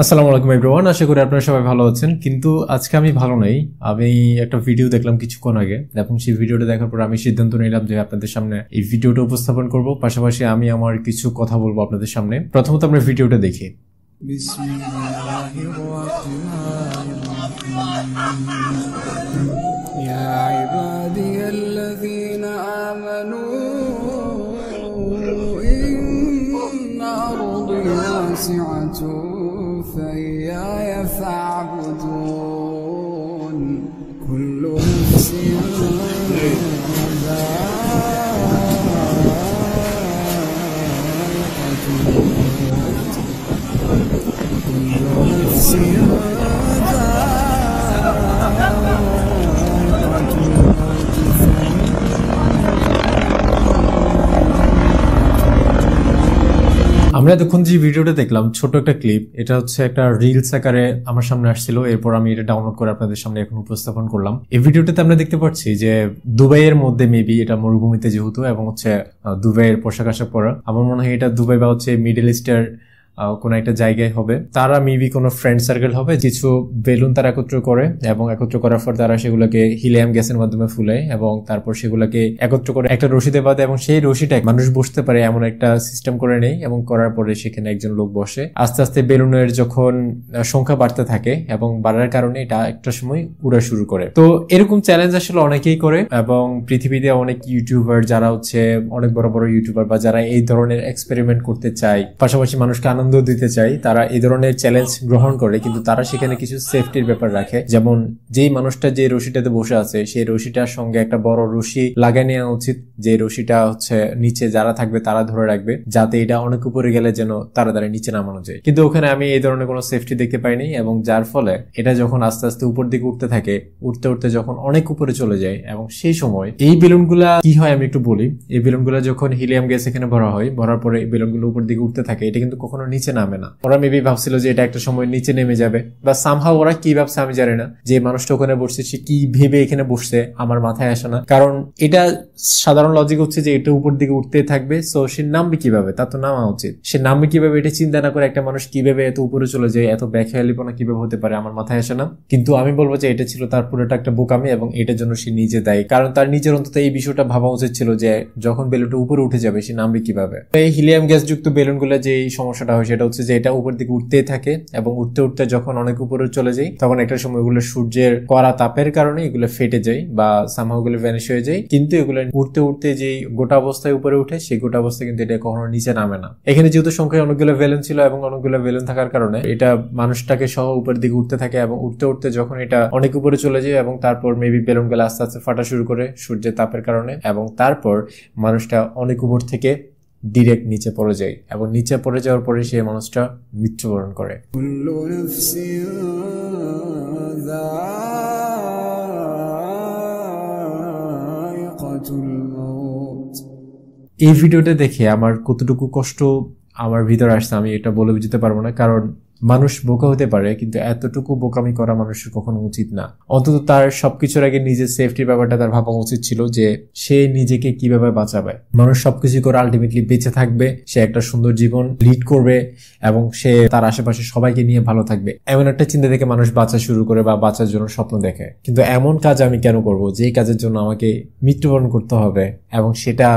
আসসালামু আলাইকুম এভরিওয়ান, আশা করি আপনারা সবাই ভালো আছেন। কিন্তু আজকে আমি ভালো নাই। আমি একটা ভিডিও দেখলাম কিছুক্ষণ আগে, এবং সেই ভিডিওটা দেখার পর আমি সিদ্ধান্ত নিলাম যে আপনাদের সামনে এই ভিডিওটা উপস্থাপন করব, পাশাপাশি আমি আমার কিছু কথা বলবো আপনাদের সামনে। প্রথমত আমরা ভিডিওটা দেখি। فإياي فاعبدون كل نفس ذائقة الموت كل نفس ذائقة الموت আমরা এতক্ষণ যে ভিডিওটা দেখলাম ছোট একটা ক্লিপ, এটা হচ্ছে একটা রিলস আকারে আমার সামনে আসছিল, এরপর আমি এটা ডাউনলোড করে আপনাদের সামনে এখন উপস্থাপন করলাম। এই ভিডিওটাতে আমরা দেখতে পাচ্ছি যে দুবাইয়ের মধ্যে মেবি এটা মরুভূমিতে যেহেতু, এবং হচ্ছে দুবাইয়ের পোশাক আশাক পরা, আমার মনে হয় এটা দুবাই বা হচ্ছে মিডল ইস্টের কোন একটা জায়গায় হবে। তারা মেবি কোনো ফ্রেন্ড সার্কেল হবে, কিছু বেলুন তারা একত্র করে, এবং একত্র করার পর তারা সেগুলোকে হিলিয়াম গ্যাসের মাধ্যমে ফুলায়, এবং তারপর সেগুলোকে একত্র করে একটা রশিতে বাঁধে, এবং সেই রশিটা মানুষ বসতে পারে এমন একটা সিস্টেম করে নেই, এবং করার পরে সেখানে একজন লোক বসে। আস্তে আস্তে বেলুনের যখন সংখ্যা বাড়তে থাকে এবং বাড়ার কারণে এটা একটা সময় উড়া শুরু করে। তো এরকম চ্যালেঞ্জ আসলে অনেকেই করে, এবং পৃথিবীতে অনেক ইউটিউবার যারা হচ্ছে অনেক বড় বড় ইউটিউবার বা যারা এই ধরনের এক্সপেরিমেন্ট করতে চায়, পাশাপাশি মানুষকে আনন্দ দিতে চাই, তারা এই ধরনের চ্যালেঞ্জ গ্রহণ করে, কিন্তু তারা সেখানে কিছু সেফটির ব্যাপার রাখে। যেমন যেই মানুষটা যে রশিটাতে বসে আছে সেই রশিটার সঙ্গে একটা বড় রশি লাগাই নেওয়া উচিত, যে রশিটা হচ্ছে নিচে যারা থাকবে তারা ধরে রাখবে, যাতে এটা অনেক উপরে গেলে যেন তাড়াতাড়ি নিচে নামানো যায়। কিন্তু ওখানে আমি এই ধরনের কোনো সেফটি দেখতে পাইনি, এবং যার ফলে এটা যখন আস্তে আস্তে উপর দিকে উঠতে থাকে, উঠতে উঠতে যখন অনেক উপরে চলে যায়, এবং সেই সময় এই বেলুনগুলা কি হয় আমি একটু বলি। এই বেলুনগুলা যখন হিলিয়াম গ্যাস এখানে ভরা হয়, ভরার পরে এই বেলুনগুলো উপর দিকে উঠতে থাকে, এটা কিন্তু কখনো নিচে নামে না। ওরা মেবি ভাবছিল যে এটা একটা সময় নিচে নেমে যাবে, বা সামহাও ওরা কি ভাবছে আমি জানি না, যে মানুষটা ওখানে বসছে সে কি ভেবে এখানে বসছে আমার মাথায় আসে না। কারণ এটা সাধারণ লজিক হচ্ছে যে এটা উপর দিকে উঠতে থাকবে, সো সে নামবে কিভাবে, তা তো নামা উচিত। সে নামবে কিভাবে এটা চিন্তা না করে একটা মানুষ কিভাবে এত উপরে চলে যায়, এত ব্যাখ্যালিপনা কিভাবে হতে পারে আমার মাথায় আসে না। কিন্তু আমি বলবো যে এটা ছিল তার পুরোটা একটা বোকামি, এবং এটার জন্য সে নিজে দায়ী। কারণ তার নিজের অন্তত এই বিষয়টা ভাবা উচিত ছিল যে যখন বেলুনটা উপরে উঠে যাবে সে নামবে কিভাবে। এই হিলিয়াম গ্যাস যুক্ত বেলুনগুলো যে সমস্যাটা হয় সেটা হচ্ছে যে এটা উপর দিকে উঠতেই থাকে, এবং উঠতে উঠতে যখন অনেক উপরে চলে যায় তখন একটা সময় এগুলো সূর্যের কড়া তাপের কারণে এগুলো ফেটে যায় বা সামহাও এগুলো ভ্যানিশ হয়ে যায়। কিন্তু এগুলো উঠতে উঠতে যে গোটা অবস্থায় উপরে উঠে সেই গোটা অবস্থায় কিন্তু এটা কখনো নিচে নামে না। এখানে যেহেতু সংখ্যায় অনেকগুলো বেলুন ছিল এবং অনেকগুলো বেলুন থাকার কারণে এটা মানুষটাকে সহ উপরের দিকে উঠতে থাকে, এবং উঠতে উঠতে যখন এটা অনেক উপরে চলে যায়, এবং তারপর মেবি বেলুনগুলো আস্তে আস্তে ফাটা শুরু করে সূর্যের তাপের কারণে, এবং তারপর মানুষটা অনেক উপর থেকে ডিরেক্ট নিচে পড়ে যায়, এবং নিচে পড়ে যাওয়ার পরে সেই মানুষটা মৃত্যুবরণ করে। এই ভিডিওটা দেখে আমার কতটুকু কষ্ট আমার ভিতরে আসছে আমি এটা বলে বুঝতে পারবো না। কারণ মানুষ বোকা হতে পারে, কিন্তু এতটুকু বোকামি করা মানুষের কখনো উচিত না। অন্তত তার সবকিছুর আগে নিজের সেফটির ব্যাপারটা তার ভাবা উচিত ছিল, যে সে নিজেকে কিভাবে বাঁচাবে। মানুষ সবকিছু করে আলটিমেটলি বেঁচে থাকবে, সে একটা সুন্দর জীবন লিড করবে, এবং সে তার আশেপাশে সবাইকে নিয়ে ভালো থাকবে, এমন একটা চিন্তা থেকে মানুষ বাঁচা শুরু করে বা বাঁচার জন্য স্বপ্ন দেখে। কিন্তু এমন কাজ আমি কেন করব যে কাজের জন্য আমাকে মৃত্যুবরণ করতে হবে, এবং সেটা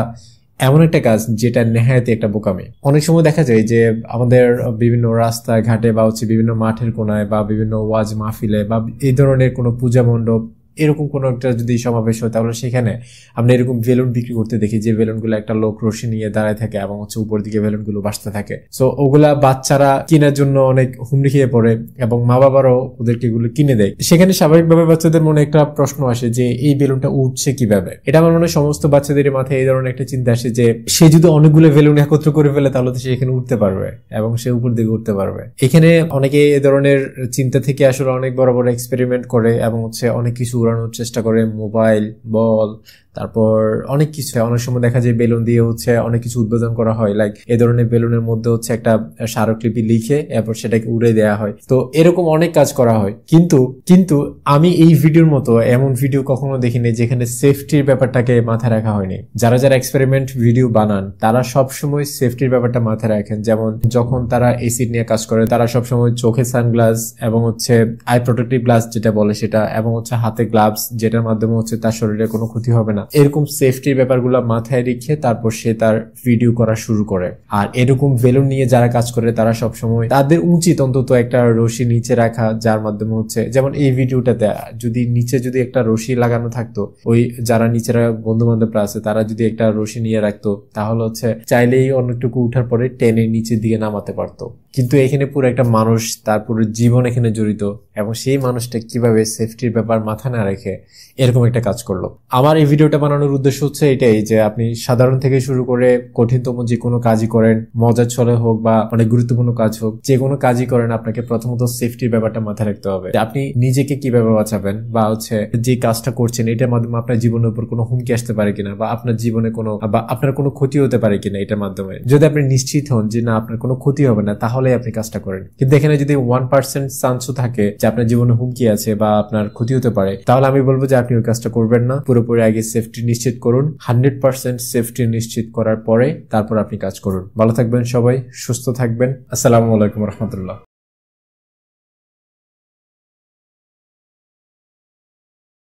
এমন একটা কাজ যেটা নেহায়েতে একটা বোকামি। অনেক সময় দেখা যায় যে আমাদের বিভিন্ন রাস্তায় ঘাটে বা হচ্ছে বিভিন্ন মাঠের কোনায় বা বিভিন্ন ওয়াজ মাহফিলে বা এই ধরনের কোনো পূজা মণ্ডপ এরকম কোনো একটা যদি সমাবেশ হয়, তাহলে সেখানে আমরা এরকম বেলুন বিক্রি করতে দেখি, যে বেলুনগুলো একটা লোক রশি নিয়ে দাঁড়ায় থাকে এবং হচ্ছে উপর দিকে বেলুনগুলো ভাসতে থাকে। সো ওগুলা বাচ্চারা কেনার জন্য অনেক হুমড়ি খেয়ে পড়ে, এবং মা বাবারাও ওদেরকে এগুলো কিনে দেয়। সেখানে স্বাভাবিকভাবে বাচ্চাদের মনে একটা প্রশ্ন আসে যে এই বেলুনটা উঠছে কিভাবে। এটা আমার মনে হয় সমস্ত বাচ্চাদের মাথায় এই ধরনের একটা চিন্তা আসে যে সে যদি অনেকগুলো বেলুন একত্র করে ফেলে তাহলে তো সে এখানে উঠতে পারবে, এবং সে উপর দিকে উঠতে পারবে। এখানে অনেকে এই ধরনের চিন্তা থেকে আসলে অনেক বড় বড় এক্সপেরিমেন্ট করে, এবং হচ্ছে অনেক কিছু উড়ানোর চেষ্টা করে, মোবাইল, বল, তারপর অনেক কিছু, অনেক সময় দেখা যায় বেলুন দিয়ে হচ্ছে অনেক কিছু উদ্বোধন করা হয়, লাইক এ ধরনের বেলুনের মধ্যে হচ্ছে একটা স্মারকলিপি লিখে এরপর সেটাকে উড়ে দেওয়া হয়। তো এরকম অনেক কাজ করা হয়, কিন্তু আমি এই ভিডিওর মতো এমন ভিডিও কখনো দেখিনি যেখানে সেফটির ব্যাপারটাকে মাথায় রাখা হয়নি। যারা এক্সপেরিমেন্ট ভিডিও বানান তারা সবসময় সেফটির ব্যাপারটা মাথায় রাখেন। যেমন যখন তারা এসিড নিয়ে কাজ করে তারা সবসময় চোখে সানগ্লাস এবং হচ্ছে আই প্রোটেক্টিভ গ্লাস যেটা বলে সেটা, এবং হচ্ছে হাতে গ্লাভস যেটার মাধ্যমে হচ্ছে তার শরীরে কোনো ক্ষতি হবে না, এরকম সেফটির ব্যাপারগুলো মাথায় রেখে তারপর সে তার ভিডিও করা শুরু করে। আর এরকম বেলুন নিয়ে যারা কাজ করে তারা সবসময় তাদের উচিত অন্তত একটা রশি নিচে রাখা, যার মাধ্যমে হচ্ছে যেমন এই ভিডিওটাতে নিচে যদি একটা রশি লাগানো থাকতো, ওই যারা নিচেরা বন্ধু বান্ধবরা আছে তারা যদি একটা রশি নিয়ে রাখতো তাহলে হচ্ছে চাইলেই অনেকটুকু উঠার পরে টেনে নিচের দিকে নামাতে পারতো। কিন্তু এখানে পুরো একটা মানুষ, তার পুরো জীবন এখানে জড়িত, এবং সেই মানুষটা কিভাবে সেফটির ব্যাপার মাথা না রেখে এরকম একটা কাজ করলো। আমার এই ভিডিওটা বানানোর উদ্দেশ্য হচ্ছে এটাই যে আপনি সাধারণ থেকে শুরু করে কঠিনতম যে কোনো কাজই করেন, মজার ছলে হোক বা অনেক গুরুত্বপূর্ণ কাজ হোক, যে কোনো কাজই করেন আপনাকে প্রথমত সেফটির ব্যাপারটা মাথায় রাখতে হবে। আপনি নিজেকে কিভাবে বাঁচাবেন, বা হচ্ছে যে কাজটা করছেন এটার মাধ্যমে আপনার জীবনের উপর কোনো হুমকি আসতে পারে কিনা, বা আপনার জীবনে আপনার কোনো ক্ষতি হতে পারে কিনা এটার মাধ্যমে। যদি আপনি নিশ্চিত হন যে না আপনার কোনো ক্ষতি হবে না তাহলে আপনি কাজটা করেন। কিন্তু এখানে যদি 1% চান্সও থাকে যে আপনার জীবনে হুমকি আছে বা আপনার ক্ষতি হতে পারে, তাহলে আমি বলবো যে আপনি ওই কাজটা করবেন না। পুরোপুরি আগে সেফটি নিশ্চিত করুন, 100% সেফটি নিশ্চিত করার পরে তারপর আপনি কাজ করুন। ভালো থাকবেন সবাই, সুস্থ থাকবেন। আসসালামু আলাইকুম রহমতুল্লাহ।